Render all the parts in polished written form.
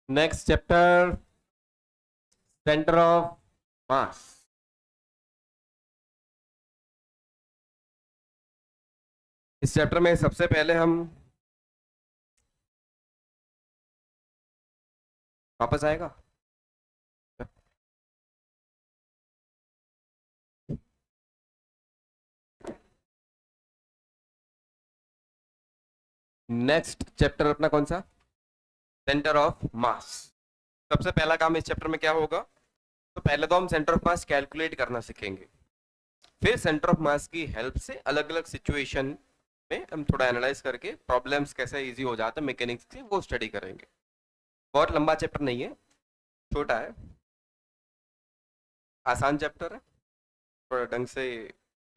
Next chapter, centre of mass. इस chapter में सबसे पहले हम वापस आएगा। नेक्स्ट चैप्टर अपना कौन सा? Centre of mass. सबसे पहला काम इस चैप्टर में क्या होगा? तो पहले तो हम सेंटर ऑफ मास कैलकुलेट करना सीखेंगे, फिर सेंटर ऑफ मास की हेल्प से अलग अलग सिचुएशन में हम थोड़ा एनालाइज करके प्रॉब्लम्स कैसे इजी हो जाते हैं मैकेनिक्स की, वो स्टडी करेंगे। बहुत लंबा चैप्टर नहीं है, छोटा है, आसान चैप्टर है। थोड़ा ढंग से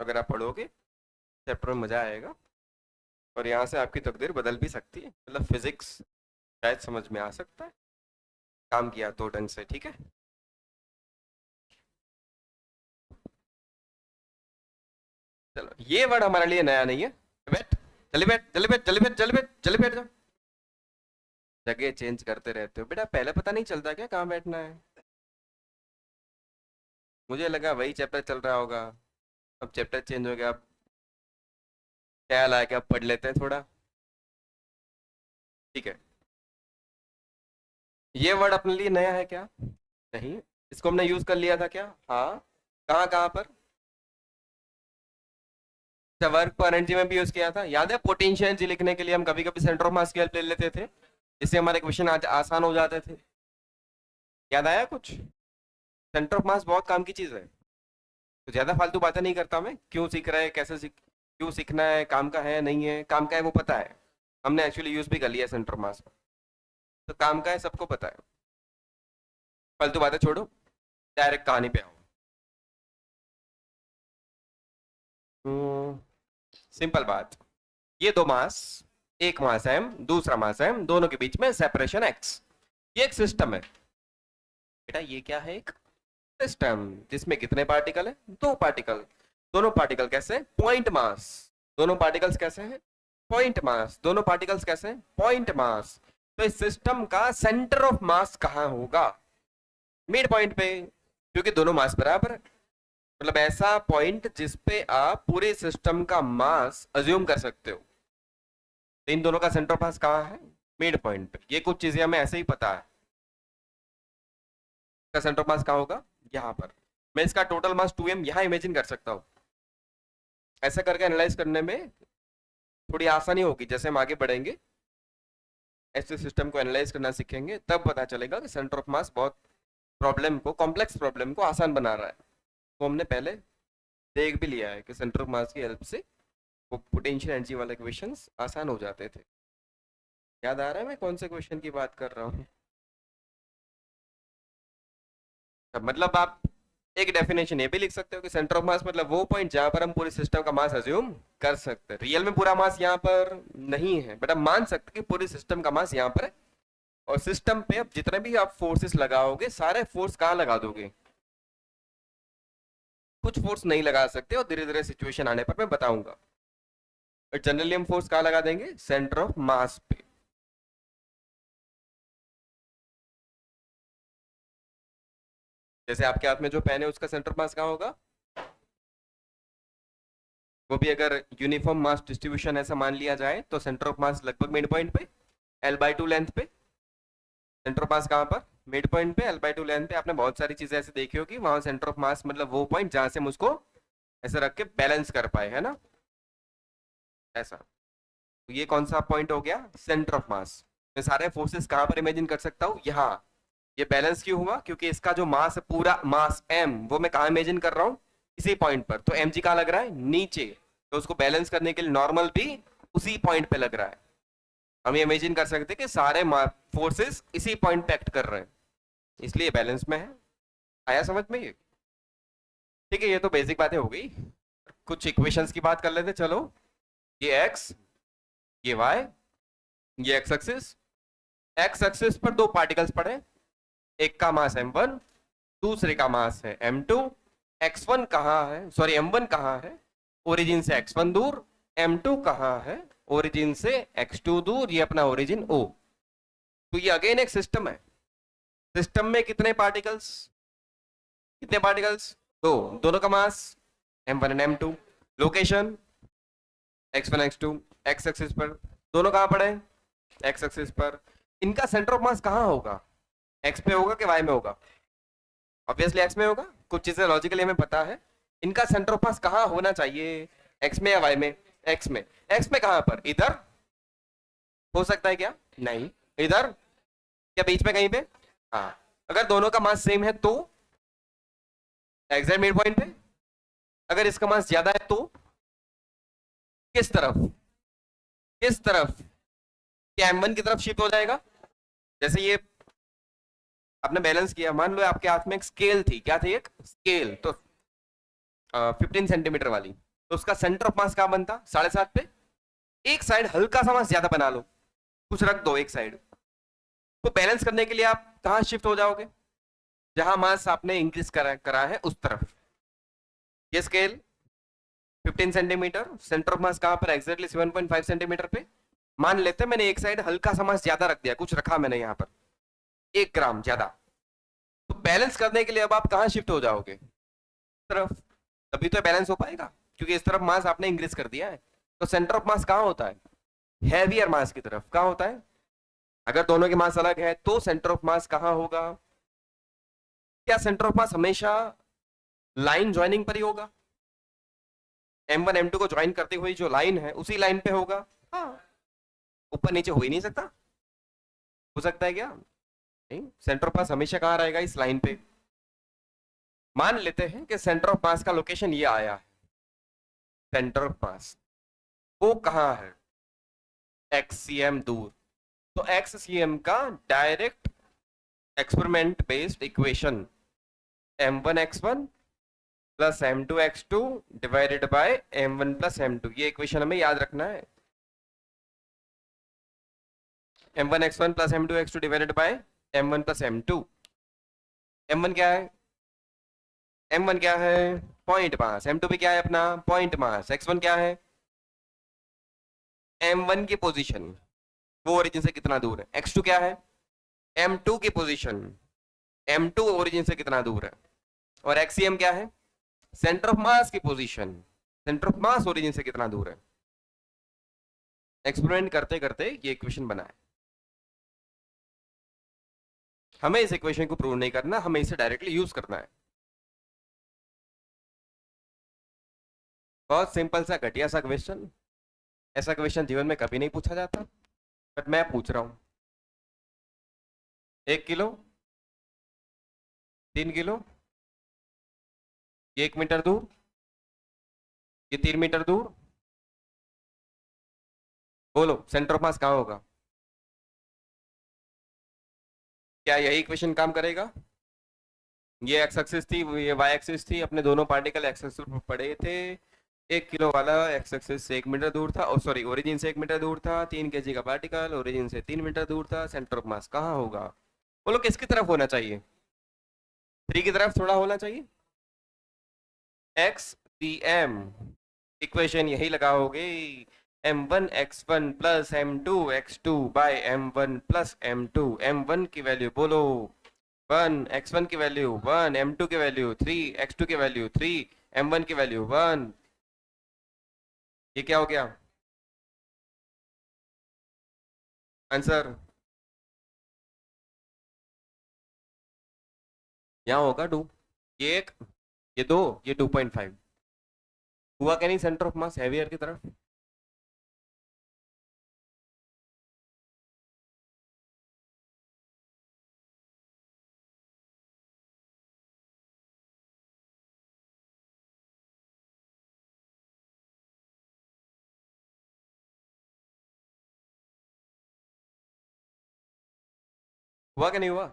अगर आप पढ़ोगे चैप्टर में मजा आएगा, और यहाँ से आपकी तकदीर बदल भी सकती है। मतलब फिजिक्स शायद समझ में आ सकता है काम किया तो ढंग से, ठीक है। चलो, ये वर्ड हमारे लिए नया नहीं है। बैठ, जल्दी बैठ, जल्दी बैठ, जल्दी बैठ, जल्दी बैठ, जल्दी बैठ जाओ। जगह चेंज करते रहते हो बेटा, पहले पता नहीं चलता क्या कहाँ बैठना है? मुझे लगा वही चैप्टर चल रहा होगा, अब चैप्टर चेंज हो गया। अब ख्याल आया कि अब पढ़ लेते हैं थोड़ा, ठीक है। ये वर्ड अपने लिए नया है क्या? नहीं। इसको हमने यूज कर लिया था क्या? हाँ। कहाँ कहाँ पर? अच्छा, वर्क पर एनर्जी में भी यूज किया था, याद है? पोटेंशियल एनर्जी लिखने के लिए हम कभी कभी सेंटर ऑफ मास की हेल्प ले लेते थे, इससे हमारे क्वेश्चन आसान हो जाते थे। याद आया कुछ? सेंटर ऑफ मास बहुत काम की चीज है। तो ज्यादा फालतू बातें नहीं करता मैं, क्यों सीख रहे हैं, कैसे सीख, क्यों सीखना है, काम का है नहीं है, काम का है वो पता है, हमने एक्चुअली यूज भी कर लिया सेंटर ऑफ मास का, तो काम का है सबको पता है। फालतू बातें छोड़ो, डायरेक्ट कहानी पे आओ। सिंपल बात, ये दो मास, एक मास एम, दूसरा मास एम, दोनों के बीच में सेपरेशन एक्स, ये एक सिस्टम है। बेटा ये क्या है? एक सिस्टम जिसमें कितने पार्टिकल है? दो पार्टिकल। दोनों पार्टिकल कैसे? Point mass. दोनों पार्टिकल्स कैसे हैं? Point mass. दोनों पार्टिकल्स कैसे हैं? Point mass. तो इस सिस्टम का सेंटर ऑफ मास कहां होगा? मिड पॉइंट पे, क्योंकि दोनों मास बराबर है। मतलब ऐसा पॉइंट जिसपे आप पूरे सिस्टम का मास अज्यूम कर सकते हो। तो इन दोनों का सेंटर ऑफ मास कहाँ है? मिड पॉइंट पे। ये कुछ चीजें हमें ऐसे ही पता है, इसका सेंटर ऑफ मास कहाँ होगा? यहाँ पर। मैं इसका टोटल मास 2m यहाँ इमेजिन कर सकता हूँ। ऐसा करके एनालाइज करने में थोड़ी आसानी होगी। जैसे हम आगे बढ़ेंगे, ऐसे सिस्टम को एनालाइज करना सीखेंगे, तब पता चलेगा कि सेंटर ऑफ मास बहुत प्रॉब्लम को, कॉम्प्लेक्स प्रॉब्लम को आसान बना रहा है। तो हमने पहले देख भी लिया है कि सेंटर ऑफ मास की हेल्प से वो पोटेंशियल एनर्जी वाले क्वेश्चंस आसान हो जाते थे। याद आ रहा है मैं कौन से क्वेश्चन की बात कर रहा हूँ? मतलब आप एक डेफिनेशन ये भी लिख सकते हो कि सेंटर ऑफ मास मतलब वो पॉइंट जहां पर हम पूरे सिस्टम का मास अज्यूम कर सकते हैं। रियल में पूरा मास यहाँ पर नहीं है, बट हम मान सकते हैं कि पूरे सिस्टम का मास यहाँ पर है। और सिस्टम पे अब जितने भी आप फोर्सेस लगाओगे, सारे फोर्स कहाँ लगा दोगे? कुछ फोर्स नहीं लगा सकते, और धीरे धीरे सिचुएशन आने पर मैं बताऊंगा। बट जनरली हम फोर्स कहाँ लगा देंगे? सेंटर ऑफ मास पे। जैसे आपके हाथ में जो पेन है उसका सेंटर ऑफ मास कहाँ होगा? वो भी अगर यूनिफॉर्म मास डिस्ट्रीब्यूशन ऐसा मान लिया जाए तो सेंटर ऑफ मास लगभग मिड पॉइंट पे, L/2 लेंथ पे। सेंटर ऑफ मास कहाँ पर? मिड पॉइंट पे, L/2 लेंथ पे। आपने बहुत सारी चीजें ऐसे देखी होगी, वहां सेंटर ऑफ मास मतलब वो पॉइंट जहां से हम उसको ऐसे रख के बैलेंस कर पाए, है ना? ऐसा। तो ये कौन सा पॉइंट हो गया? Centre of mass. मैं सारे फोर्सेस कहाँ पर इमेजिन कर सकता हूँ? यहाँ। ये बैलेंस क्यों हुआ? क्योंकि इसका जो मास है, पूरा मास m, वो मैं कहाँ इमेजिन कर रहा हूँ? इसी पॉइंट पर। तो mg कहाँ लग रहा है? नीचे। तो उसको बैलेंस करने के लिए नॉर्मल भी उसी पॉइंट पे लग रहा है। हम ये इमेजिन कर सकते हैं कि सारे फोर्सेस इसी पॉइंट पे एक्ट कर रहे हैं, इसलिए बैलेंस में है। आया समझ में ये? ठीक है, ये तो बेसिक बातें हो गई। कुछ इक्वेशंस की बात कर लेते चलो। ये x, ये y, ये एक्स एक्सिस पर दो पार्टिकल्स पड़े। एक का मास m1, दूसरे का मास है m2। x1 कहाँ है, सॉरी m1 कहाँ है? ओरिजिन से x1 दूर। m2 कहाँ है? ओरिजिन से x2 दूर। ये अपना ओरिजिन O। तो ये अगेन एक सिस्टम है। सिस्टम में कितने पार्टिकल्स, कितने पार्टिकल्स, दो, दोनों का मास m1 and m2, location x1 x2, x axis पर, दोनों कहाँ पड़े, x एक्सिस पर। इनका सेंटर ऑफ मास कहाँ होगा, x पे होगा कि y में होगा, ऑब्वियसली x में होगा, कुछ चीजें लॉजिकली हमें पता है। इनका सेंटर ऑफ मास कहाँ होना चाहिए, x में या y में, x में। x में कहाँ पर, इधर हो सकता है क्या, नहीं, इधर, क्या बीच में कहीं पे, हाँ। अगर दोनों का मास सेम है तो एग्जैक्ट मिड पॉइंट पे, अगर इसका मास ज्यादा है तो किस तरफ, किस तरफ, क्या m1 की तरफ शिफ्ट हो जाएगा। जैसे ये आपने बैलेंस किया, मान लो आपके हाथ में एक स्केल थी, क्या थी, एक स्केल, तो 15 सेंटीमीटर वाली, तो उसका सेंटर ऑफ मास कहाँ बनता, 7.5 पे। एक साइड हल्का सा मास ज्यादा बना लो, कुछ रख दो एक साइड, तो बैलेंस करने के लिए आप कहाँ शिफ्ट हो जाओगे, जहां मास आपने इंक्रीज करा है उस तरफ। ये scale 15 centimetre, centre of mass कहां पर, एग्जैक्टली 7.5 सेंटीमीटर पे। मान लेते हैं मैंने एक साइड हल्का सा मास ज्यादा रख दिया, कुछ रखा मैंने यहाँ पर 1 ग्राम ज्यादा, तो बैलेंस करने के लिए अब आप कहाँ शिफ्ट हो जाओगे, तरफ, तभी तो बैलेंस हो पाएगा, क्योंकि इस तरफ मास आपने इंक्रीज कर दिया है। तो सेंटर ऑफ मास कहाँ होता है, हैवियर मास की तरफ, कहाँ होता है। अगर दोनों के मास अलग है तो सेंटर ऑफ मास कहाँ होगा, क्या सेंटर ऑफ मास हमेशा लाइन ज्वाइनिंग पर ही होगा, m1 m2 को ज्वाइन करती हुई जो लाइन है उसी लाइन पे होगा, हाँ, ऊपर नीचे हो ही नहीं सकता, हो सकता है क्या, नहीं, सेंटर ऑफ मास हमेशा कहाँ रहेगा, इस लाइन पे। मान लेते हैं कि सेंटर ऑफ मास का लोकेशन ये आया है, सेंटर ऑफ मास वो कहाँ है, xcm दूर, तो xcm का direct experiment based equation m1x1 plus m2x2 divided by m1 plus m2, ये इक्वेशन हमें याद रखना है। m1x1 plus m2x2 divided by m1 plus m2, m1 क्या है, m1 क्या है, पॉइंट मास, m2 भी क्या है अपना, पॉइंट मास, x1 क्या है, m1 की पोजीशन, वो ओरिजिन से कितना दूर है, x2 क्या है, m2 की पोजीशन, m2 ओरिजिन से कितना दूर है, और xcm क्या है, सेंटर ऑफ मास की position, centre of mass origin से कितना दूर है। एक्सपेरिमेंट करते करते ये इक्वेशन बना है। हमें इस इक्वेशन को प्रूव नहीं करना, हमें इसे डायरेक्टली यूज करना है। बहुत सिंपल सा घटिया सा क्वेश्चन, ऐसा क्वेश्चन जीवन में कभी नहीं पूछा जाता, बट मैं पूछ रहा हूं। 1 किलो, 3 किलो, ये 1 मीटर दूर, ये 3 मीटर दूर, बोलो सेंटर ऑफ मास कहाँ होगा, क्या यही इक्वेशन काम करेगा। ये एक्स एक्सिस थी, ये वाई एक्सिस थी, अपने दोनों पार्टिकल एक्स एक्सिस पर पड़े थे। 1 किलो वाला एक्स एक्सिस से 1 मीटर दूर था, और सॉरी ओरिजिन से 1 मीटर दूर था। 3 kg का पार्टिकल ओरिजिन से 3 मीटर दूर था, सेंटर ऑफ मास कहाँ होगा, बोलो किसकी तरफ होना चाहिए, 3 की तरफ थोड़ा होना चाहिए। एक्स सी एम, इक्वेशन यही लगाओगे, m1x1 plus m2x2 bye m1 plus m2, m1 की वैल्यू बोलो 1, x1 की वैल्यू 1, m2 की वैल्यू 3, x2 की वैल्यू 3, m1 की वैल्यू 1। ये क्या हो गया आंसर, यहाँ होगा 2, ये 1, ये 2, ये 2.5, हुआ क्या नहीं, सेंटर ऑफ मास हैवियर की तरफ। हुआ क्या नहीं हुआ,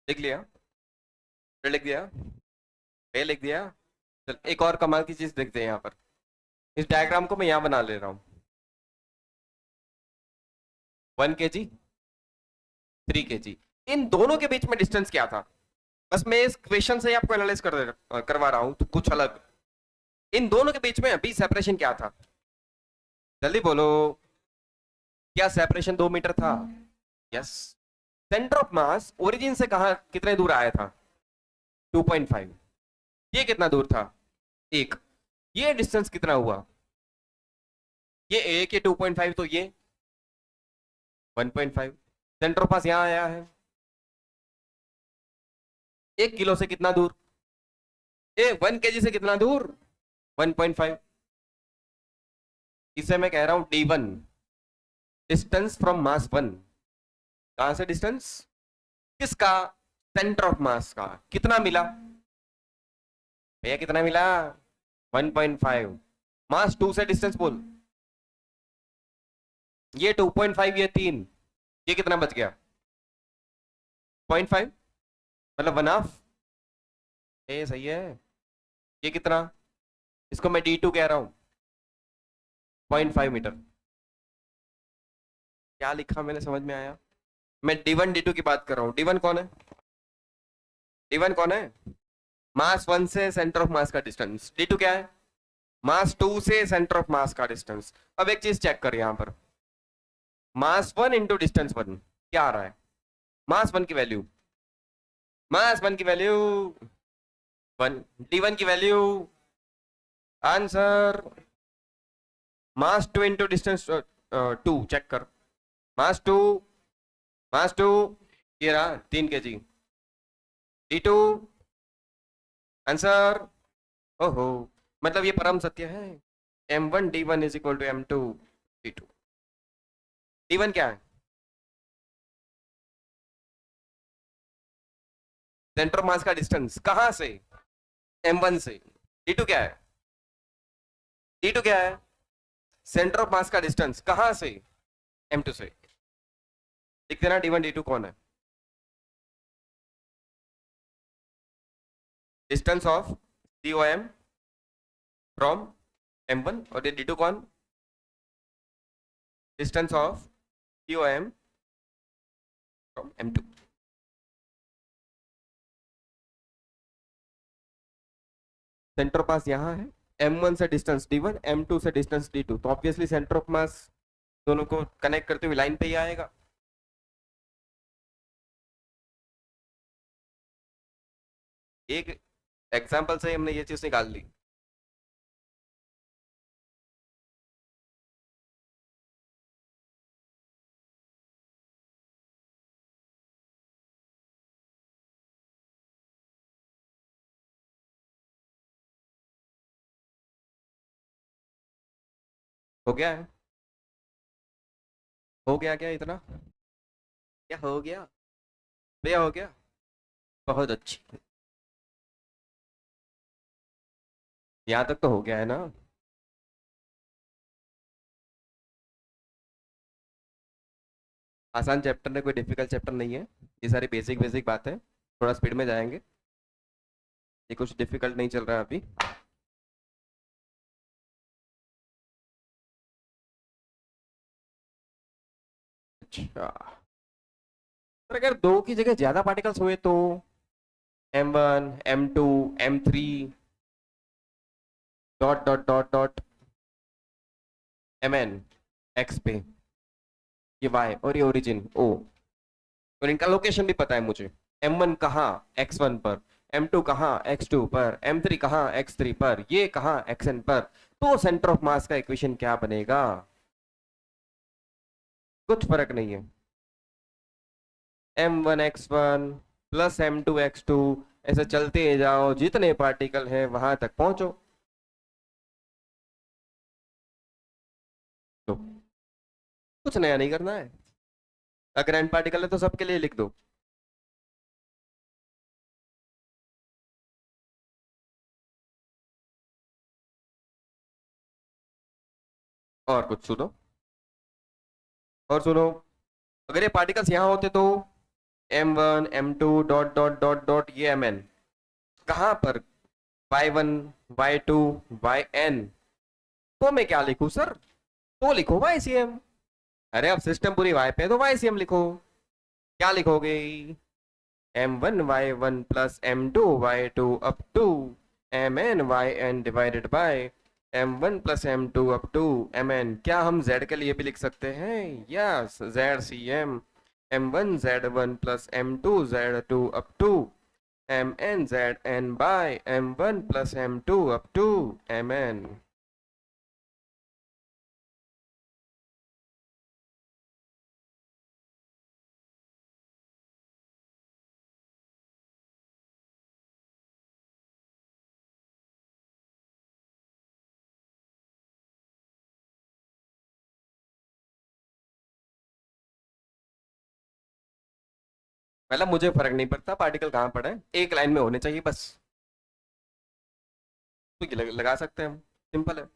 लिख लिया, फिर लिख दिया, ए लिख दिया। चल एक और कमाल की चीज देखते हैं यहाँ पर, इस डायग्राम को मैं यहाँ बना ले रहा हूँ। 1 kg, 3 kg, इन दोनों के बीच में डिस्टेंस क्या था? बस मैं इस क्वेश्चन से ही आपको एनालाइज करवा रहा हूं, तो कुछ अलग। इन दोनों के बीच में अभी सेपरेशन क्या था? जल्दी बोलो। क्या सेपरेशन 2 मीटर था? Yes. Centre of mass origin से कहा कितने दूर आया था? 2.5। ये कितना दूर था? एक। ये डिस्टेंस कितना हुआ? ये एक, ये 2.5, तो ये 1.5। सेंटर ऑफ मास यहां आया है। 1 किलो से कितना दूर? 1 kg से कितना दूर? 1.5। इसे मैं कह रहा हूं D1, डिस्टेंस फ्रॉम मास 1। कहां से डिस्टेंस? किसका? सेंटर ऑफ मास का। कितना मिला भैया, कितना मिला? 1.5। मास 2 से डिस्टेंस बोल। ये 2.5, ये 3, ये कितना बच गया? 0.5, मतलब 1/2। सही है। ये कितना? इसको मैं D2 कह रहा हूं, 0.5 मीटर। क्या लिखा मैंने, समझ में आया? मैं D1 D2 की बात कर रहा हूं। D1 कौन है? D1 कौन है? मास 1 से सेंटर ऑफ मास का डिस्टेंस। D2 क्या है? मास 2 से सेंटर ऑफ मास का डिस्टेंस। अब एक चीज चेक कर यहां पर, मास 1 इंटू डिस्टेंस 1 क्या आ रहा है? मास 1 की वैल्यू, मास 1 की वैल्यू 1, D1 की वैल्यू, आंसर मास 2 इंटू डिस्टेंस 2। चेक कर, मास 2, मास 2, ये रहा 3 kg। D2 answer. ओहो, मतलब ये परम सत्य है। M1 D1 is equal to M2 D2। D1 क्या है? सेंटर ऑफ मास का डिस्टेंस कहां से? M1 से। D2 क्या है? D2 क्या है? सेंटर ऑफ मास का डिस्टेंस कहां से? M2 से। लिख देना D1 D2 कौन है? Distance of COM from M1। और ये D2 कौन? Distance of COM from M2। Centre of mass यहाँ है। M1 से डिस्टेंस D1, M2 से डिस्टेंस D2, तो ऑब्वियसली सेंटर ऑफ मास दोनों को कनेक्ट करते हुए लाइन पे ही आएगा। एक एग्जांपल से हमने ये चीज निकाल ली। हो गया है? हो गया क्या इतना? क्या हो गया भैया? हो गया। बहुत अच्छी। यहाँ तक तो हो गया है ना? आसान चैप्टर है, कोई डिफिकल्ट चैप्टर नहीं है। ये सारी बेसिक बेसिक बात है। थोड़ा स्पीड में जाएंगे। ये कुछ डिफिकल्ट नहीं चल रहा है अभी। अच्छा, पर अगर 2 की जगह ज्यादा पार्टिकल्स हुए तो M1 M2 M3 dot dot dot dot Mn X पे, ये Y और ये ओरिजिन O, और इनका लोकेशन भी पता है मुझे। M1 कहाँ? X1 पर। M2 कहाँ? X2 पर। M3 कहाँ? X3 पर। ये कहाँ? Xn पर। तो सेंटर ऑफ मास का इक्वेशन क्या बनेगा? कुछ फर्क नहीं है। M1 X1 plus M2 X2, ऐसे चलते जाओ, जितने पार्टिकल हैं वहां तक पहुंचो। तो कुछ नया नहीं करना है। अगर एन पार्टिकल है तो सबके लिए लिख दो। और कुछ सुनो, और सुनो। अगर ये पार्टिकल्स यहाँ होते तो M1 M2 dot dot dot dot ये Mn कहाँ पर? Y1 Y2 Yn। तो मैं क्या लिखूं सर? तो लिखो YCM। अरे अब सिस्टम पूरी Y पे है तो YCM लिखो। क्या लिखोगे? m1y1 plus m2y2 up to mn divided by m1 plus m2 up to mn। क्या हम z के लिए भी लिख सकते हैं? Yes, zcm m1z1 plus m2z2 up to mn by m1 plus m2 up to mn। मतलब मुझे फर्क नहीं पड़ता पार्टिकल कहाँ पड़ा है, एक लाइन में होने चाहिए बस। तो ये लगा सकते हैं हम, सिंपल है।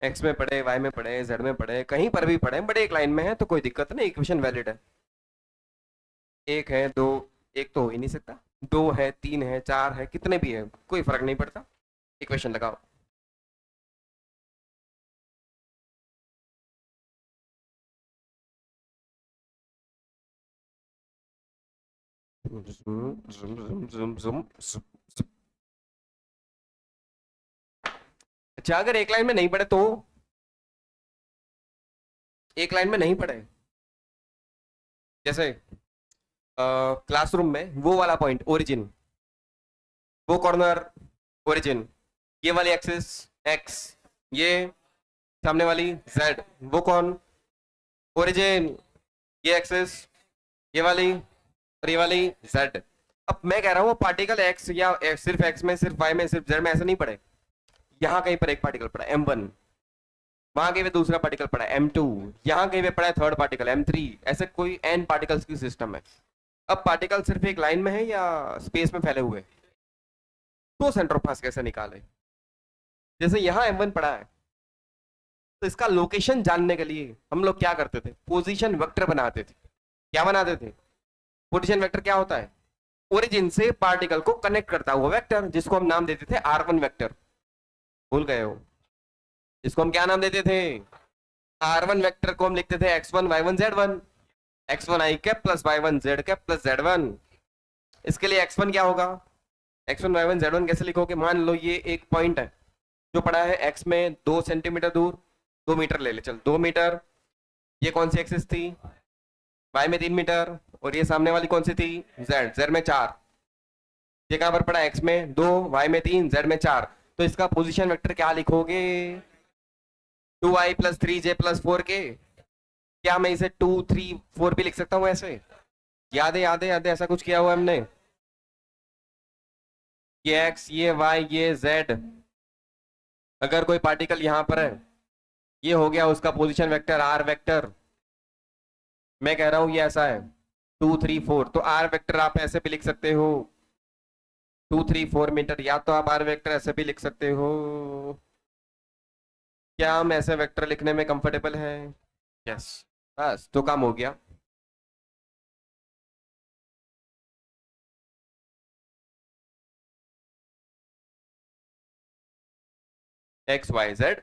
एक्स में पढ़े, वाई में पढ़े, जेड में पढ़े, कहीं पर भी पढ़े, बट एक लाइन में है तो कोई दिक्कत नहीं, इक्वेशन वैलिड है। एक है दो, एक तो हो ही नहीं सकता, दो है, तीन है, चार है, कितने भी है कोई फर्क नहीं पड़ता, इक्वेशन लगाओ। ज़ुम, ज़ुम, ज़ुम, ज़ुम, ज़ुम, ज़ुम, ज़ुम। अच्छा, अगर एक लाइन में नहीं पढ़े तो, एक लाइन में नहीं पढ़े, जैसे क्लासरूम में वो वाला पॉइंट ओरिजिन, वो कॉर्नर ओरिजिन, ये वाली एक्सिस एक्स, ये सामने वाली जेड, वो कौन ओरिजिन, ये एक्सिस, ये वाली और ये वाली जेड। अब मैं कह रहा हूँ पार्टिकल एक्स या सिर्फ एक्स में, सिर्फ वाई में, सिर्फ जेड में, ऐसे नहीं पड़े। यहाँ कहीं पर एक पार्टिकल पड़ा m1, वहां कहीं पे दूसरा पार्टिकल पड़ा m2, यहाँ कहीं पे पड़ा है थर्ड पार्टिकल m3, ऐसे कोई n पार्टिकल्स की सिस्टम है। अब पार्टिकल सिर्फ एक लाइन में है या स्पेस में फैले हुए, तो सेंटर ऑफ मास कैसे निकाले? जैसे यहाँ m1 पड़ा है, तो इसका लोकेशन जानने के लिए हम लोग क्या करते थे? पोजीशन वेक्टर बनाते थे। क्या बनाते थे? पोजीशन वेक्टर क्या होता है? ओरिजिन से पार्टिकल को कनेक्ट करता हुआ वेक्टर, जिसको हम नाम देते थे R1 वेक्टर। भूल गए हो? इसको हम क्या नाम देते थे? R1 वेक्टर को हम लिखते थे x1 y1 z1, x1 i cap plus y1 z cap plus z1। इसके लिए x1 क्या होगा? x1 y1 z1 कैसे लिखोगे? मान लो ये एक पॉइंट है जो पड़ा है x में 2 सेंटीमीटर दूर, 2 मीटर ले ले, चल 2 मीटर। ये कौन सी एक्सिस थी? y में 3 मीटर। और ये सामने वाली कौन सी थी? z, z में 4। ये कहां पर पड़ा? x में 2, y में 3, z में 4। तो इसका पोजीशन वेक्टर क्या लिखोगे? 2i plus 3j plus 4k। क्या मैं इसे 2 3 4 भी लिख सकता हूँ ऐसे? याद है, याद है, याद है, ऐसा कुछ किया हुआ हमने। ये x, ये y, ये z, अगर कोई पार्टिकल यहाँ पर है, ये हो गया उसका पोजीशन वेक्टर r वेक्टर। मैं कह रहा हूँ ये ऐसा है 2 3 4, तो r वेक्टर आप ऐसे भी लिख सकते हो 2 3 4 मीटर, या तो आप r वेक्टर ऐसे भी लिख सकते हो। क्या हम ऐसे वेक्टर लिखने में कंफर्टेबल है? यस। बस तो काम हो गया। X y z,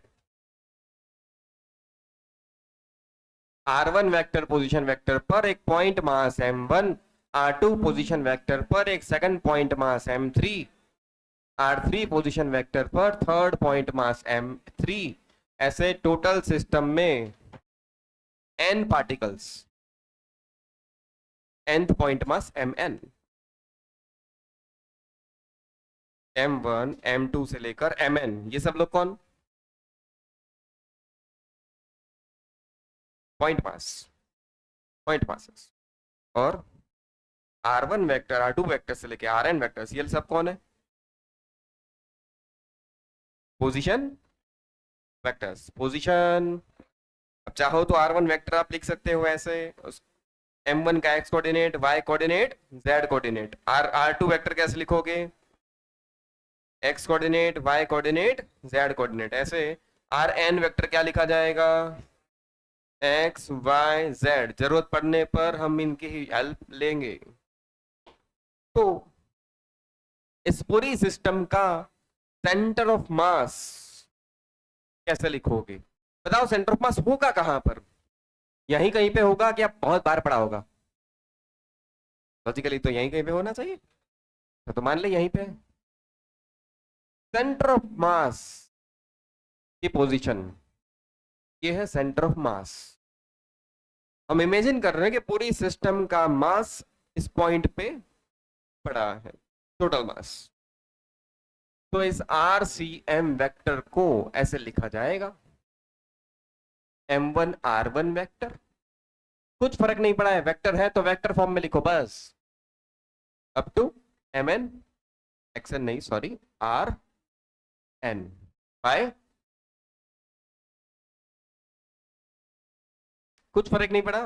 R1 vector position vector पर एक point mass m1, R2 position vector पर एक second point mass m3, R3 position vector पर थर्ड पॉइंट मास m3। ऐसे टोटल सिस्टम में n particles, nth point mass mn, m1 m2 से लेकर mn, ये सब लोग कौन? Point mass, point masses. और R1 वेक्टर, R2 वेक्टर से लेकर Rn वेक्टर्स, ये सब कौन है? Position vectors, position. अब चाहो तो R1 वेक्टर आप लिख सकते हो ऐसे, m1 का x coordinate, y coordinate, z coordinate. R2 vector कैसे लिखोगे? x coordinate, y coordinate, z coordinate. ऐसे Rn वेक्टर क्या लिखा जाएगा? x y z। जरूरत पड़ने पर हम इनकी ही हेल्प लेंगे। तो इस पूरी सिस्टम का सेंटर ऑफ मास कैसे लिखोगे? बताओ सेंटर ऑफ मास होगा कहां पर? यहीं कहीं पे होगा कि आप बहुत बार पढ़ा होगा? लॉजिकली तो यहीं कहीं पे होना चाहिए, तो मान ले यहीं पे सेंटर ऑफ मास की पोजीशन, ये है सेंटर ऑफ मास। हम इमेजिन कर रहे हैं कि पूरी सिस्टम का मास इस पॉइंट पे पड़ा है, टोटल मास। तो इस आर सी एम वेक्टर को ऐसे लिखा जाएगा, m1 r1 वेक्टर। कुछ फर्क नहीं पड़ा है, वेक्टर है तो वेक्टर फॉर्म में लिखो बस, अप टू mn xn नहीं सॉरी r n बाय, कुछ फर्क नहीं पड़ा।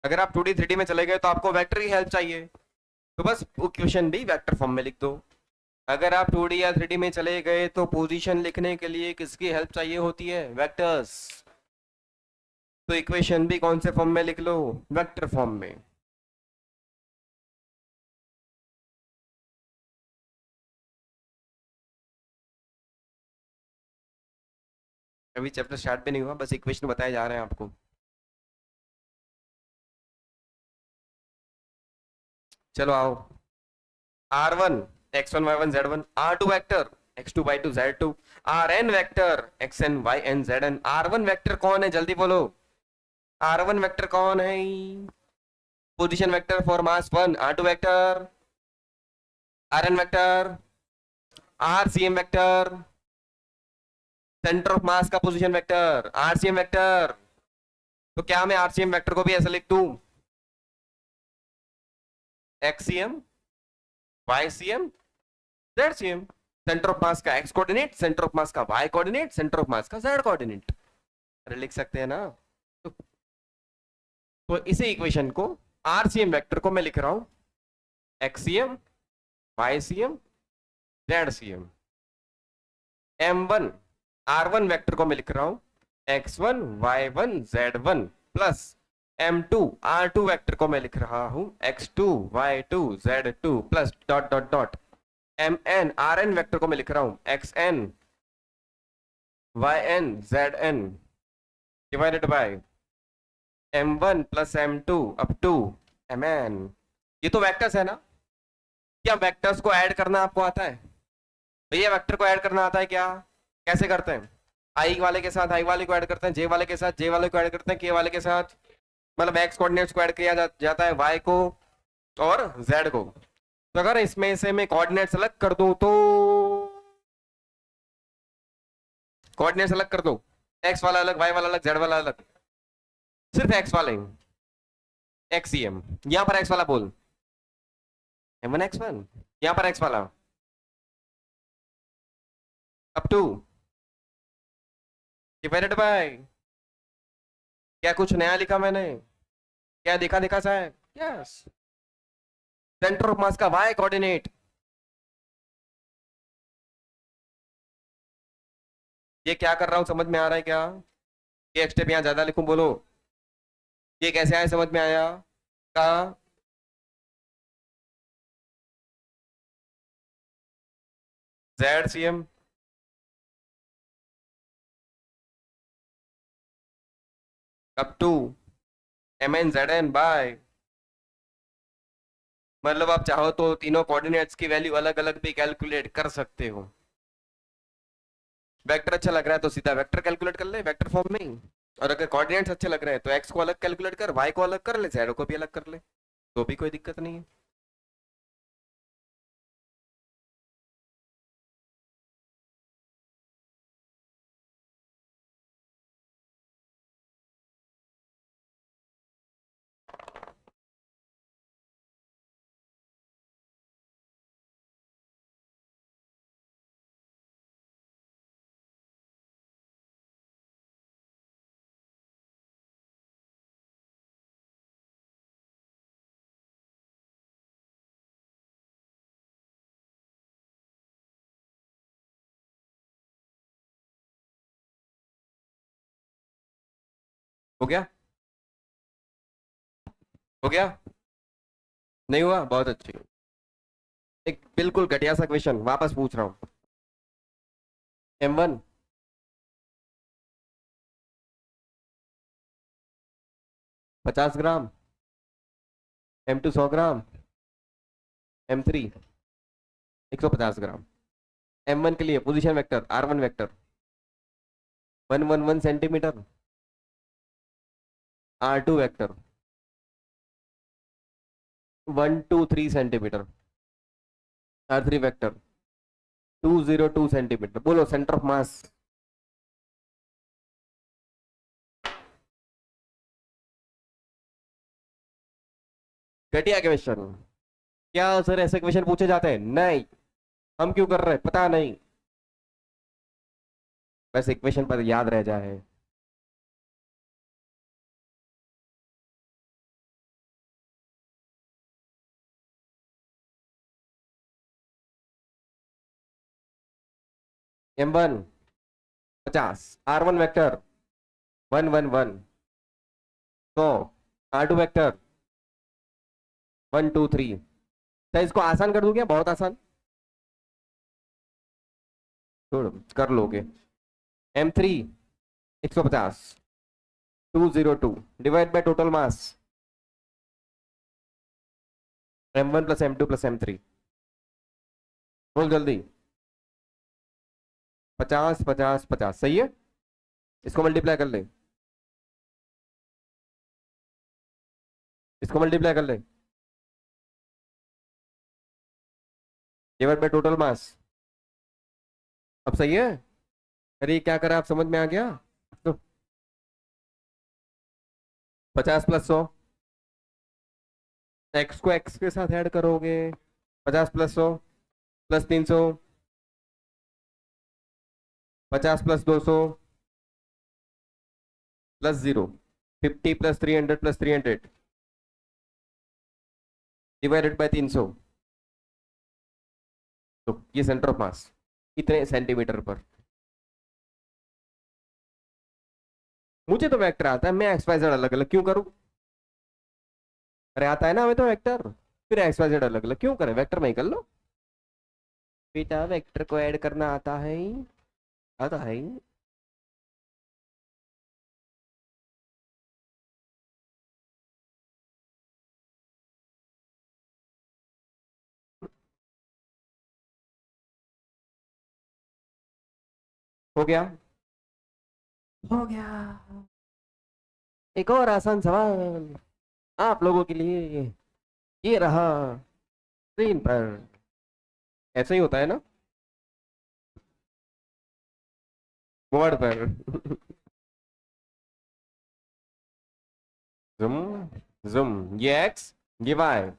अगर आप 2D 3D में चले गए तो आपको वेक्टर की हेल्प चाहिए, तो बस इक्वेशन भी वेक्टर फॉर्म में लिख दो। अगर आप 2D या 3D में चले गए तो पोजीशन लिखने के लिए किसकी हेल्प चाहिए होती है? वेक्टर्स। तो इक्वेशन भी कौन से फॉर्म में लिख लो? वेक्टर फॉर्म में। अभी चैप्टर स्टार्ट भी नहीं हुआ, बस इक्वेशन बताए जा रहे हैं आपको। चलो आओ, R1 x1 y1 z1, R2 vector x2 y2 z2, Rn vector xn yn zn। R1 vector कौन है जल्दी बोलो? R1 वेक्टर कौन है? Position vector for mass 1। R2 vector, Rn vector, RCM vector, centre of mass का position vector, RCM vector. तो क्या मैं RCM वेक्टर को भी ऐसे लिख दूं? XCM YCM ZCM। Centre of mass का x coordinate, centre of mass का y coordinate, centre of mass का z कोऑर्डिनेट। अरे लिख सकते हैं ना? तो, तो इसी इक्वेशन को, RCM वेक्टर को मैं लिख रहा हूं XCM YCM ZCM। M1 R1 vector को मैं लिख रहा हूं x1 y1 z1 plus M2 R2 vector को मैं लिख रहा हूं x2 y2 z2 plus dot dot dot Mn Rn vector को मैं लिख रहा हूं xn yn zn divided by M1 plus M2 up to Mn। ये तो वेक्टर्स है ना? क्या वेक्टर्स को ऐड करना आपको आता है? भैया वेक्टर को ऐड करना आता है क्या? कैसे करते हैं? आई वाले के साथ आई वाले को ऐड करते हैं, जे वाले के साथ जे वाले को ऐड करते हैं, के वाले के साथ, मतलब एक्स कोऑर्डिनेट्स को ऐड किया जाता है, वाई को और जेड को। तो अगर इसमें से मैं कोऑर्डिनेट्स अलग कर दूं तो, कोऑर्डिनेट्स अलग कर दो, एक्स वाला अलग, वाई वाला अलग, जेड वाला अलग, सिर्फ एक्स वाले एक्सीएम। यहां पर एक्स वाला बोल M1 x1, यहां पर एक्स वाला अप टू डिवाइडेड बाय, क्या कुछ नया लिखा मैंने? क्या दिखा दिखा सा है? यस, सेंटर ऑफ मास का वाई कोऑर्डिनेट। ये क्या कर रहा हूं समझ में आ रहा है क्या? ये एक स्टेप यहां ज्यादा लिखूं बोलो, ये कैसे आए समझ में आया? का z c m up to m n z n by, मतलब आप चाहो तो तीनों कोऑर्डिनेट्स की वैल्यू अलग अलग भी कैलकुलेट कर सकते हो। वेक्टर अच्छा लग रहा है तो सीधा वेक्टर कैलकुलेट कर ले वेक्टर फॉर्म में ही, और अगर कोऑर्डिनेट्स अच्छे लग रहे हैं तो एक्स को अलग कैलकुलेट कर, वाई को अलग कर ले, जेड को भी अलग कर ले, तो भी कोई दिक्कत नहीं है। हो गया? हो गया? नहीं हुआ? बहुत अच्छी। एक बिल्कुल घटिया सा क्वेश्चन वापस पूछ रहा हूँ। M1 50 ग्राम, M2 100 ग्राम, M3 150 ग्राम। M1 के लिए position vector R1 vector 111 centimetre, R2 vector 123 centimetre, R3 vector 202 centimetre. बोलो सेंटर ऑफ मास। घटिया क्वेश्चन। क्या सर ऐसे क्वेश्चन पूछे जाते हैं? नहीं। हम क्यों कर रहे हैं पता नहीं, बस इक्वेशन पर याद रह जाए। M1 50, R1 vector 111, 100, R2 vector 123। क्या इसको आसान कर दूं क्या? बहुत आसान, छोड़ कर लोगे। M3 150, 202 divide by total mass M1 plus M2 plus M3। बोल जल्दी। 50 50 50 सही है। इसको मल्टीप्लाई कर ले, इसको मल्टीप्लाई कर ले, डिवाइड बाय टोटल मास। अब सही है। अरे क्या करा, आप समझ में आ गया? तो 50 + 100, एक्स को एक्स के साथ ऐड करोगे। 50 + 100 +300, 50 + 200 +0, 50 + 300 + 300 डिवाइडेड बाय 300। तो ये सेंटर ऑफ मास कितने सेंटीमीटर पर? मुझे तो वेक्टर आता है, मैं एक्स वाई जेड अलग अलग क्यों करूं? अरे आता है ना हमें तो वेक्टर, फिर एक्स वाई जेड अलग अलग क्यों करें? वेक्टर में ही कर लो बेटा, वेक्टर को ऐड करना आता है ही, आता है ही। हो गया, हो गया। एक और आसान सवाल आप लोगों के लिए, ये रहा स्क्रीन पर। ऐसा ही होता है ना बोर्ड पर। जुम जुम, ये एक्स, ये वाई,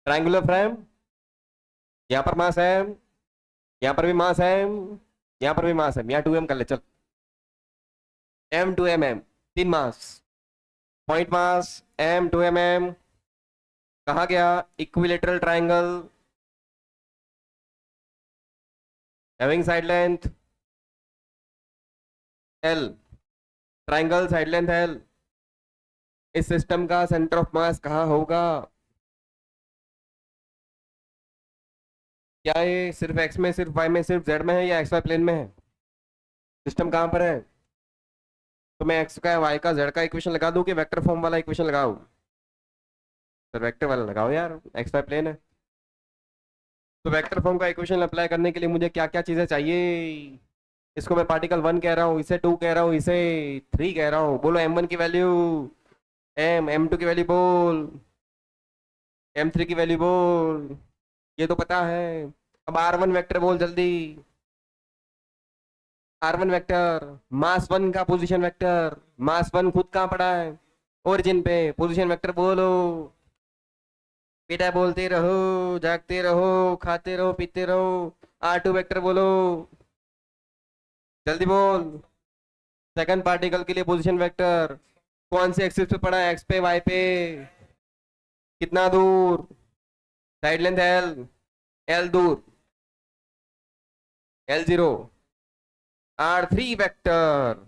ट्रायंगुलर फ्रेम, यहाँ पर मास है, यहाँ पर भी मास है, यहाँ पर भी मास है, यहाँ 2m कर ले चल। M 2 mm, 3 मास, पॉइंट मास M 2 mm। कहा गया? Equilateral triangle having side length L, triangle side length L। इस सिस्टम का सेंटर ऑफ मास कहाँ होगा? क्या ये सिर्फ एक्स में, सिर्फ वाई में, सिर्फ जेड में है, या एक्स वाई प्लेन में है? सिस्टम कहाँ पर है? तो मैं एक्स का, वाई का, जेड का इक्वेशन लगा दूं कि वेक्टर फॉर्म वाला इक्वेशन लगाऊं? सर वेक्टर वाला लगाओ यार, एक्स वाई प्लेन है। तो वेक्टर फॉर्म का इक्वेशन अप्लाई करने के लिए मुझे क्या क्या चीजें चाहिए? इसको मैं पार्टिकल 1 कह रहा हूँ, इसे 2 कह रहा हूँ, इसे 3 कह रहा हूँ। बोलो M1 की वैल्यू, M2 की वैल्यू बोल, M3 की वैल्यू बोल। ये तो पता है। अब R1 वेक्टर बोल जल्दी। R1 वेक्टर मास 1 का पोजीशन वेक्टर, मास 1 खुद कहाँ पड़ा है? ओरिजिन पे। पोजीशन वेक्टर बोलो बेटा, बोलते रहो, जागते रहो, खाते रहो, पीते रहो। R2 वेक्टर बोलो जल्दी बोल। सेकंड पार्टिकल के लिए पोजीशन वेक्टर कौन से एक्सिस पे पड़ा है? एक्स पे, वाई पे? कितना दूर? साइड लेंथ L, L दूर, L0। R3 वेक्टर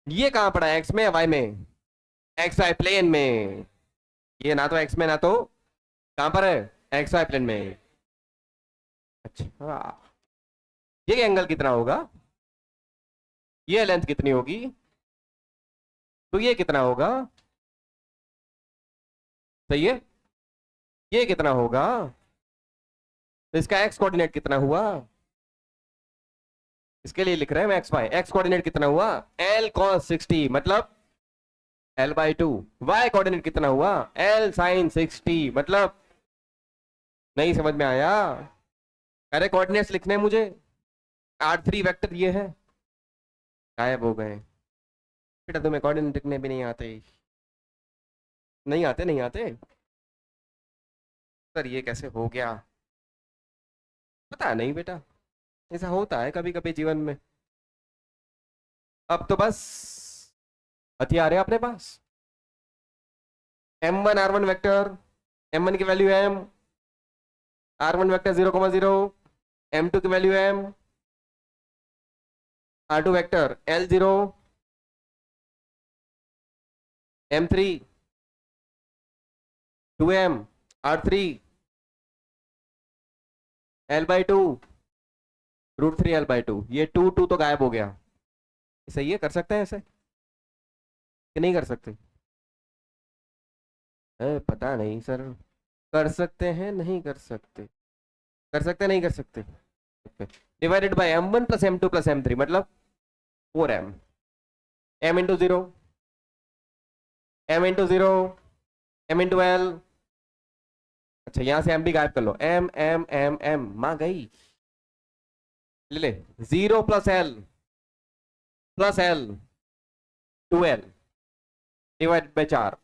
ये कहाँ पड़ा है? एक्स में या वाई में? एक्स वाई प्लेन में। ये ना तो एक्स में ना तो कहाँ पर है? एक्स वाई प्लेन में। अच्छा, ये एंगल कितना होगा? ये लेंथ कितनी होगी? तो ये कितना होगा? सही है, ये कितना होगा? तो इसका एक्स कोऑर्डिनेट कितना हुआ? इसके लिए लिख रहे हैं एक्स वाई। एक्स कोऑर्डिनेट कितना हुआ? एल कॉस 60 मतलब L/2। वाई कोऑर्डिनेट कितना हुआ? L sin 60 मतलब, नहीं समझ में आया? अरे कोऑर्डिनेट्स लिखने हैं मुझे, R3 वेक्टर ये है। गायब हो गए बेटा, तुम्हें कोऑर्डिनेट लिखने भी नहीं आते? नहीं आते, नहीं आते सर, ये कैसे हो गया? पता नहीं बेटा, ऐसा होता है कभी कभी जीवन में। अब तो बस हथियार है अपने पास। M1 R1 वेक्टर, M1 की value M, R1 vector 0,0, M2 की value M, R2 vector L0, M3 2M, R3 L/2, √3 L/2। ये 2 तो गायब हो गया। सही है, कर सकते हैं ऐसे कि नहीं कर सकते? पता नहीं सर, कर सकते हैं नहीं कर सकते? कर सकते नहीं कर सकते? Divided by M1 plus M2 plus M3 मतलब 4M, M into 0, M into 0, M into L। अच्छा, यहां से M भी गायब कर लो, M M M M, मां गई। ले ले, 0 plus L plus L 2L divide by 4,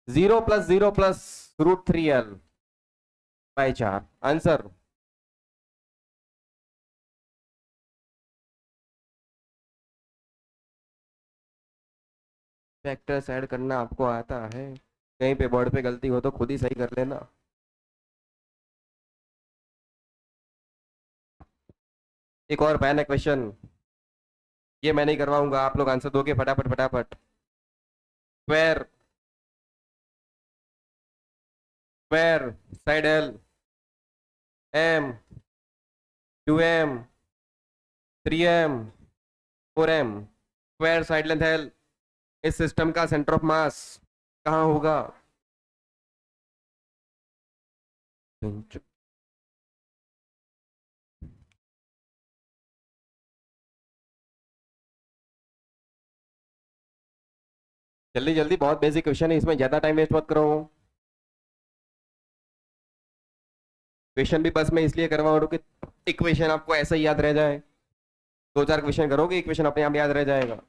0 plus √3L by 4। Answer factors add करना आपको आता है? कहीं पे बोर्ड पे गलती हो तो खुद ही सही कर लेना। एक और पैन है क्वेश्चन, ये मैं नहीं करवाऊंगा, आप लोग आंसर दोगे फटाफट फटाफट। Square, square side L M 2M 3M 4M, square side length L। इस सिस्टम का सेंटर ऑफ मास कहाँ होगा? जल्दी जल्दी, बहुत बेसिक क्वेश्चन है, इसमें ज्यादा टाइम वेस्ट मत करो। क्वेश्चन भी बस मैं इसलिए करवा रहा हूँ कि इक्वेशन आपको ऐसे ही याद रह जाए। 2-4 क्वेश्चन करोगे, इक्वेशन अपने आप याद रह जाएगा।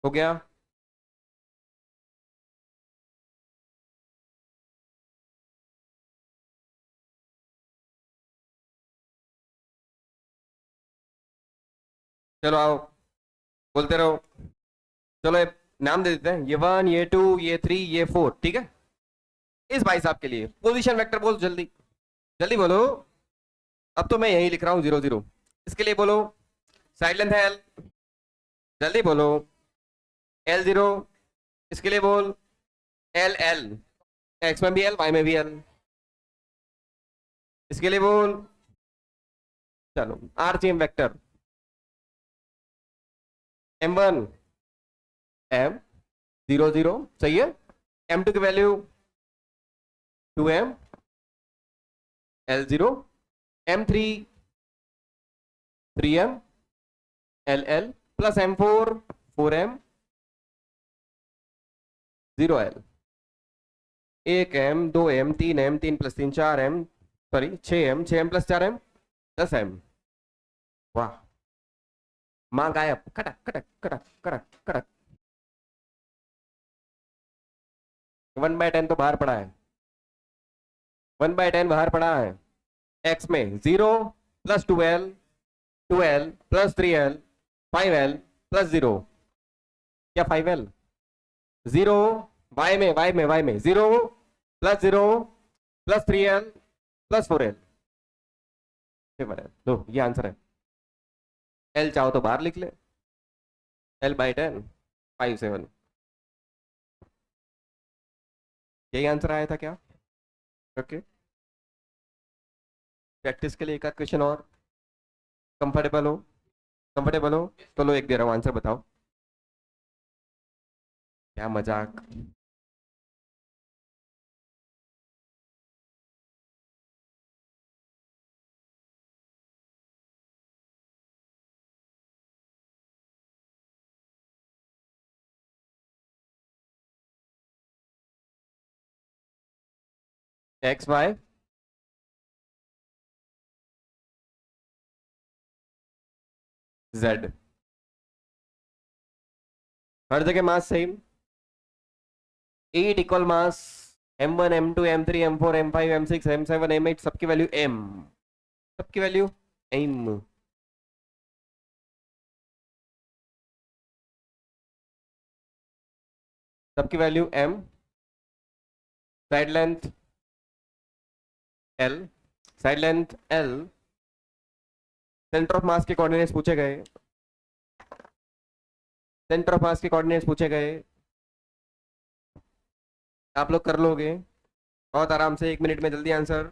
हो गया? चलो आओ, बोलते रहो। चलो नाम दे देते हैं, ये 1, ये 2, ये 3, ये 4, ठीक है? इस भाई साहब के लिए पोजीशन वेक्टर बोल, जल्दी जल्दी बोलो। अब तो मैं यही लिख रहा हूँ 0 0। इसके लिए बोलो साइड लेंथ है L, जल्दी बोलो। L0, इसके लिए बोल L L, एक्स में भी L वाई में भी L। इसके लिए बोल, चलो RCM वेक्टर M1 M 0 0, सही है। M2 की value 2M L0, M3 3M LL plus M4 4M 0L। 1M 2M 3M 3 plus 3 4M, sorry 6M 6M plus 4M 10M। वाह, मां गायब, कटक कटक कटक कटक कटक। 1/10 तो बाहर पड़ा है, 1/10 बाहर पड़ा है। एक्स में 0 plus 2L 2L plus 3L 5L plus 0, क्या 5L 0, y में 0 plus 0 plus 3L plus 4L। लो, ये आंसर है। एल चाहो तो बाहर लिख ले, L/10 5/7। यही आंसर आया था क्या? ओके, प्रैक्टिस के लिए एक आध क्वेश्चन और। कंफर्टेबल हो? कंफर्टेबल हो तो लो, एक दे रहा हूँ, आंसर बताओ। क्या मजाक। XY Z, हर जगह मास सेम। 8 इक्वल मास M1 M2 M3 M4 M5 M6 M7 M8, सबकी वैल्यू M, सबकी वैल्यू M, सबकी value M। Side length L, side length L। Centre of mass के कोऑर्डिनेट्स पूछे गए, सेंटर ऑफ मास के coordinates पूछे गए, आप लोग कर लोगे बहुत आराम से, 1 मिनट में जल्दी आंसर।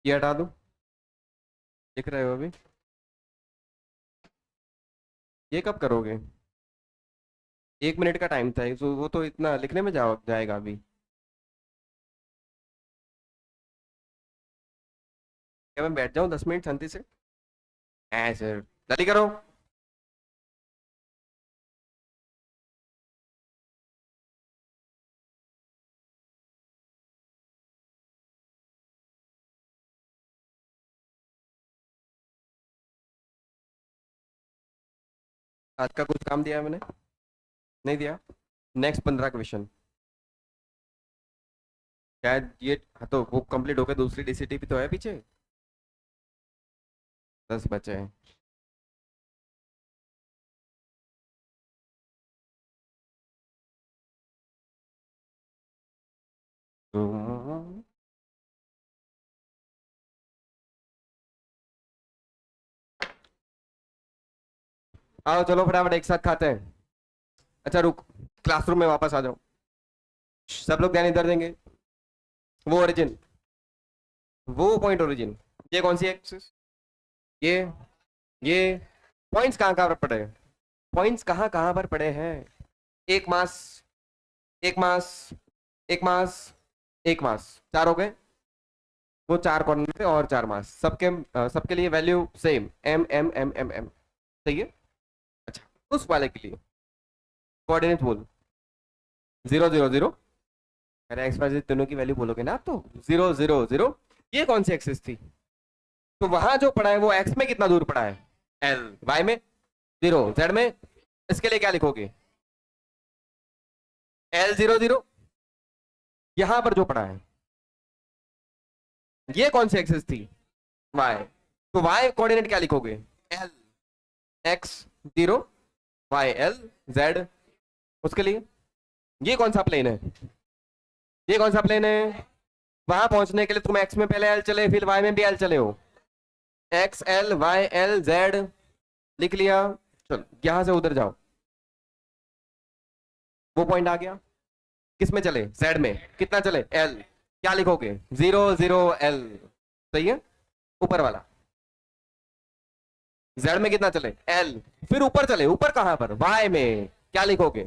ये हटा दो, लिख रहे हो अभी? ये कब करोगे? 1 मिनट का टाइम था, तो वो तो इतना लिखने में जाएगा अभी। क्या मैं बैठ जाऊं 10 मिनट शांति से? ऐसे जल्दी करो। आज का कुछ काम दिया है मैंने? नहीं दिया। नेक्स्ट 15 क्वेश्चन शायद ये, हाँ तो वो कंप्लीट हो गया, दूसरी डीसीटी भी तो है पीछे, 10 बचे हैं। तो आओ चलो फटाफट एक साथ खाते हैं। अच्छा रुक, क्लासरूम में वापस आ जाओ, सब लोग ध्यान इधर देंगे। वो ओरिजिन, वो पॉइंट ओरिजिन, ये कौन सी एक्सिस? ये ये पॉइंट्स कहाँ कहाँ पर पड़े हैं? पॉइंट्स कहाँ कहाँ पर पड़े हैं? एक मास, एक मास, एक मास, एक मास, चार हो गए। वो चार कॉर्नर पे और चार मास, सबके सबके लिए value same, M M M M M, सही है। अच्छा, उस वाले के लिए कोऑर्डिनेट बोल, 0 0 0। अरे एक्स वाई जेड दोनों की वैल्यू बोलोगे ना आप, तो 0 0 0। ये कौन सी एक्सिस थी? तो वहां जो पड़ा है वो एक्स में कितना दूर पड़ा है? L, वाई में 0, जेड में, इसके लिए क्या लिखोगे? L 0 0। यहां पर जो पड़ा है ये कौन सी एक्सिस थी? वाई। तो वाई कोऑर्डिनेट क्या लिखोगे? L X 0, y L Z। उसके लिए ये कौन सा प्लेन है? ये कौन सा प्लेन है? वहां पहुंचने के लिए तुम एक्स में पहले एल चले, फिर वाई में भी एल चले हो। XL YL Z लिख लिया। चलो यहां से उधर जाओ, वो पॉइंट आ गया। किस में चले? Z में। कितना चले? L। क्या लिखोगे? 0 0 L, सही है। ऊपर वाला Z में कितना चले? L। फिर ऊपर चले, ऊपर कहां पर? Y में। क्या लिखोगे?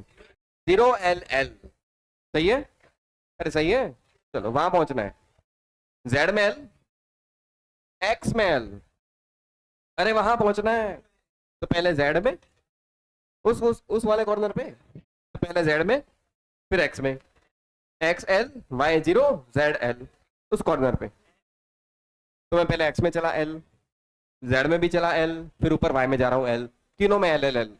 0 L L, सही है। अरे सही है। चलो वहां पहुंचना है, Z में L, एक्स में एल, अरे वहां पहुंचना है तो पहले जेड में, उस वाले कॉर्नर पे, तो पहले जेड में फिर एक्स में, x l y zero z l, उस कॉर्नर पे। तो मैं पहले एक्स में चला एल, जेड में भी चला एल, फिर ऊपर वाई में जा रहा हूँ एल, तीनों में एल एल एल।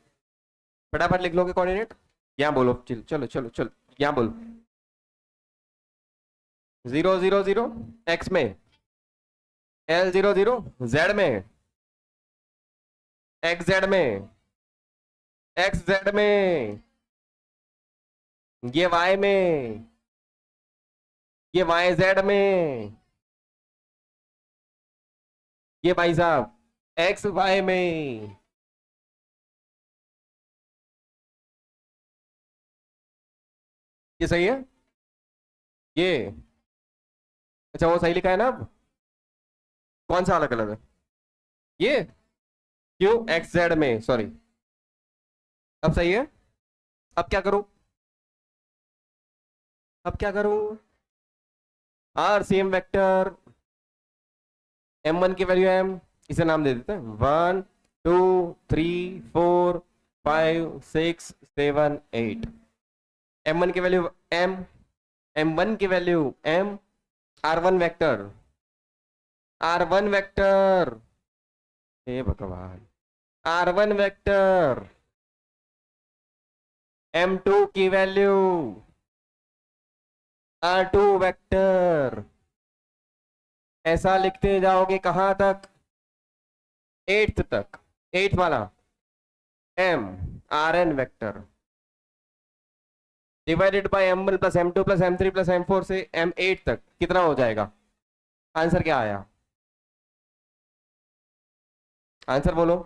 फटाफट लिख लोगे कोऑर्डिनेट, यहाँ बोलो, चलो चलो चलो चलो, यहाँ बोलो। 0 0 0 एक्स में, L 0 0 जेड में, एक्स जेड में, एक्स जेड में, ये वाई में, ये वाई जेड में, ये भाई साहब एक्स वाई में। ये सही है ये? अच्छा वो सही लिखा है ना अब? कौन सा अलग अलग है? ये क्यों एक्स जेड में, सॉरी, अब सही है। अब क्या करूं? अब क्या करूं? आर सेम वेक्टर, M1 की वैल्यू M, इसे नाम दे देते हैं 1 2 3 4 5 6 7 8। M1 की वैल्यू M, M1 की value M, R1 vector, R1 vector, हे भगवान, R1 वेक्टर, M2 की वैल्यू R2 वेक्टर। ऐसा लिखते जाओगे कहां तक? एट्थ तक, एट्थ वाला M, RN vector divided by M1 plus M2 plus M3 plus M4 से M8 तक कितना हो जाएगा? आंसर क्या आया? आंसर बोलो,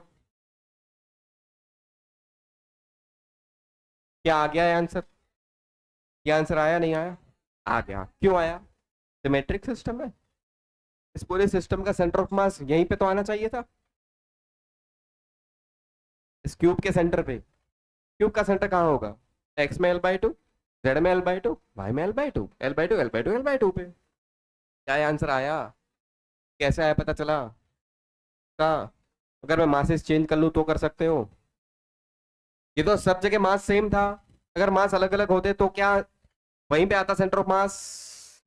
क्या आ गया है आंसर? ये आंसर आया नहीं आया? आ गया, क्यों आया? सिमेट्रिक सिस्टम है, इस पूरे सिस्टम का सेंटर ऑफ मास यहीं पे तो आना चाहिए था, इस क्यूब के सेंटर पे। क्यूब का सेंटर कहाँ होगा? एक्स में L/2, जेड में L/2, वाई में L/2, L/2 L/2 L/2 पे। क्या ये आंसर आया? कैसे आया पता चला? का अगर मैं मासेस चेंज कर लूँ तो कर सकते हो? ये तो सब जगह मास सेम था, अगर मास अलग अलग होते तो क्या वहीं पे आता सेंटर ऑफ मास?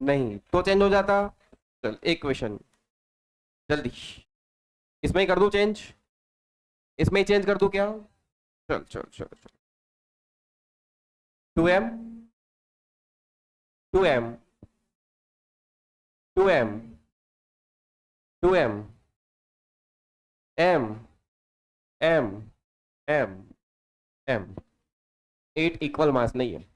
नहीं तो चेंज हो जाता। चल एक क्वेश्चन जल्दी, इसमें ही कर दूं चेंज, इसमें ही चेंज कर दूं क्या? चल चल चल चल, 2M, 2M, 2M, 2M, M, M, M, M, 8 equal मास नहीं है।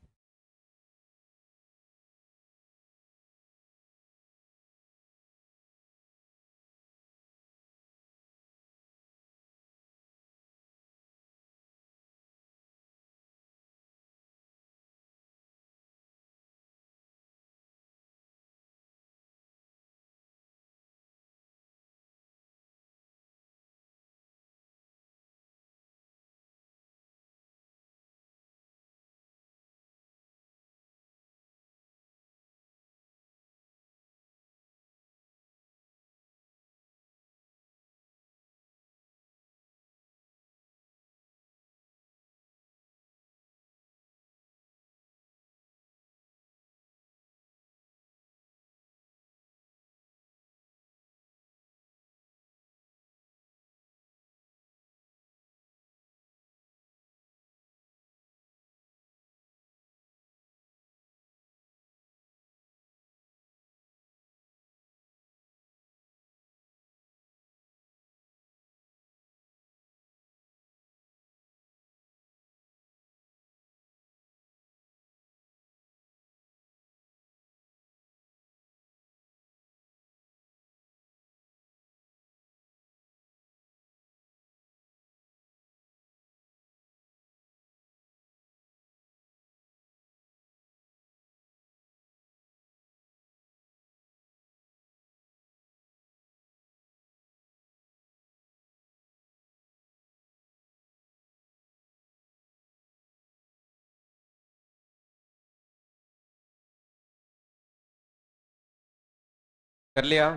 कर लिया?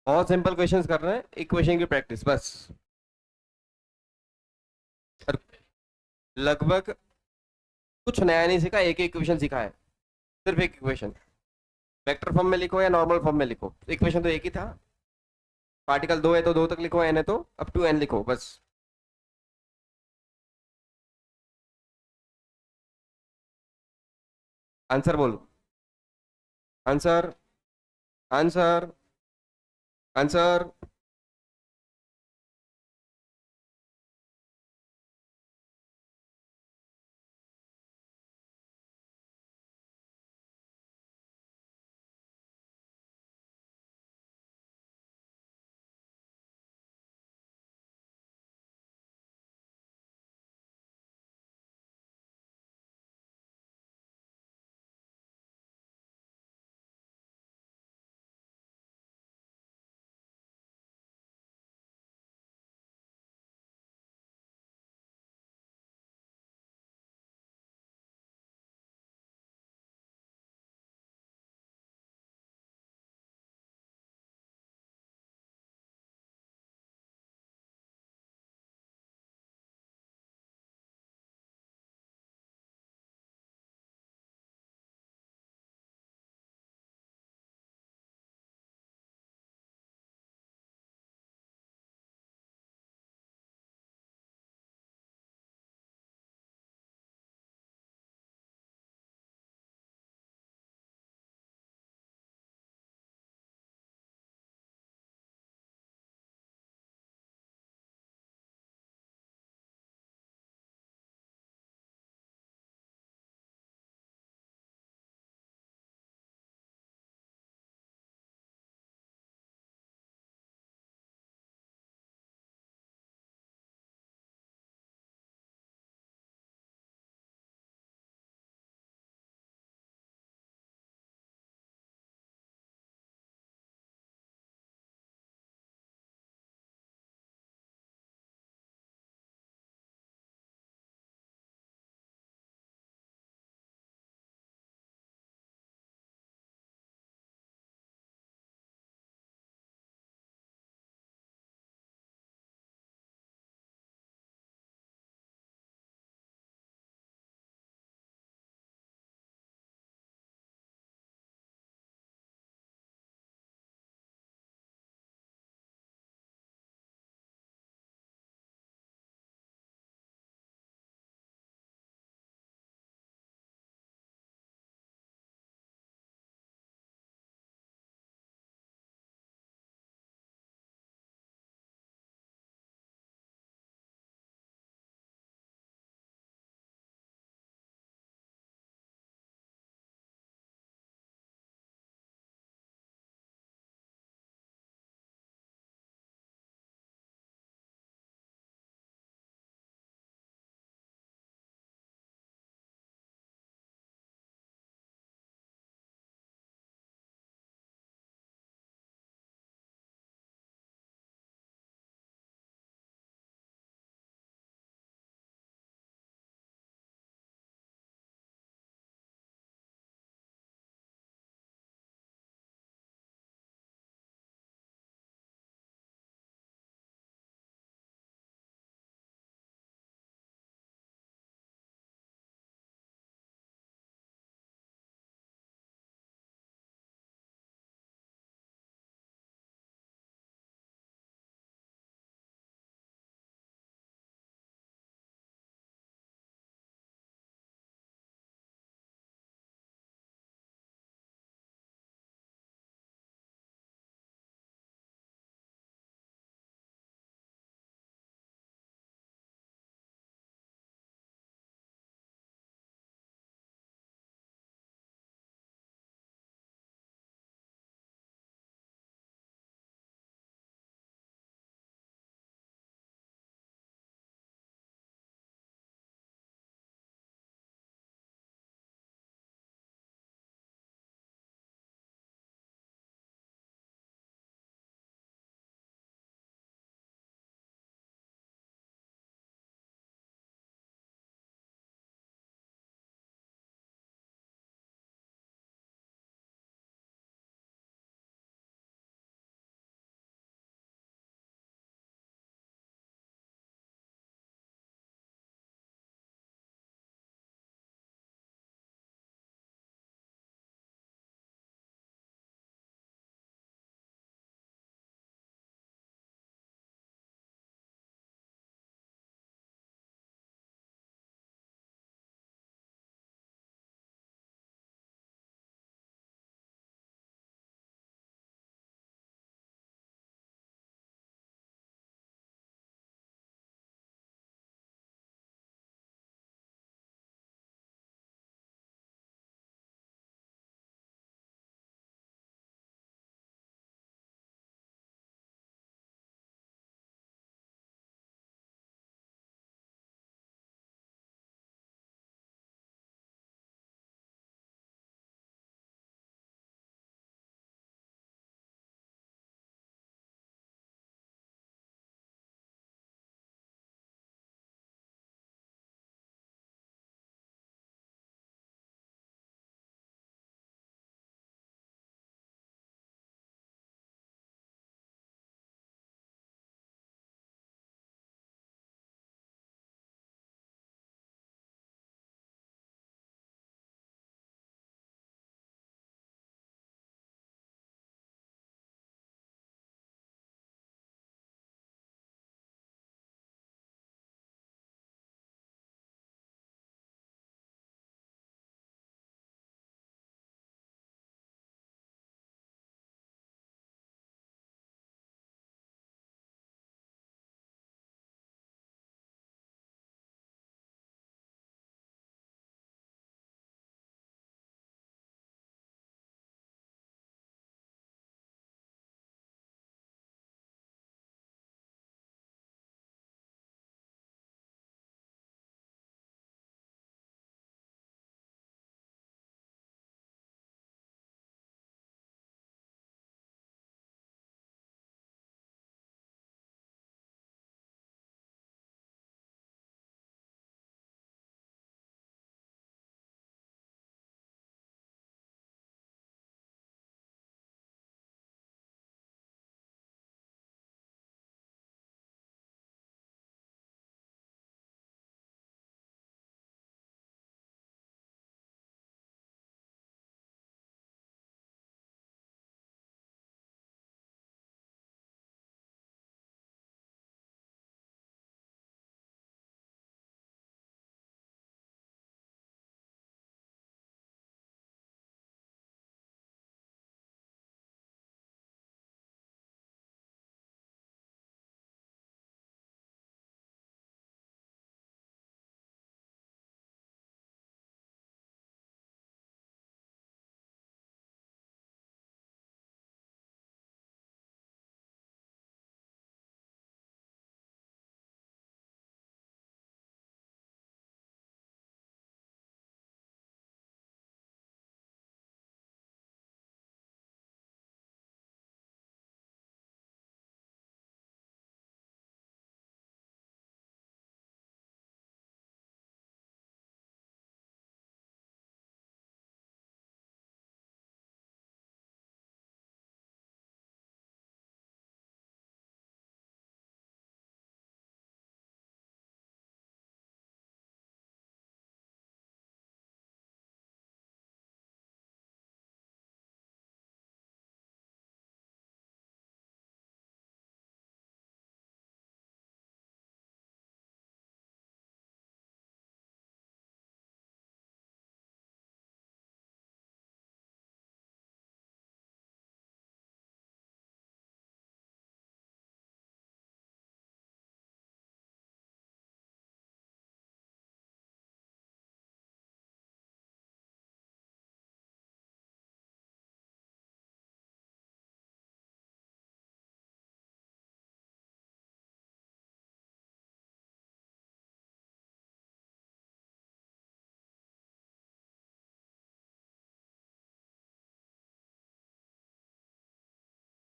बहुत सिंपल क्वेश्चंस कर रहे हैं, इक्वेशन की प्रैक्टिस बस। और लगभग कुछ नया नहीं सीखा, एक ही इक्वेशन सीखा है, सिर्फ एक इक्वेशन। वेक्टर फॉर्म में लिखो या नॉर्मल फॉर्म में लिखो, इक्वेशन तो एक ही था। पार्टिकल दो है तो दो तक लिखो, एन है तो अप टू एन लिखो बस। आंसर बोलो। आंसर। आंसर। आंसर।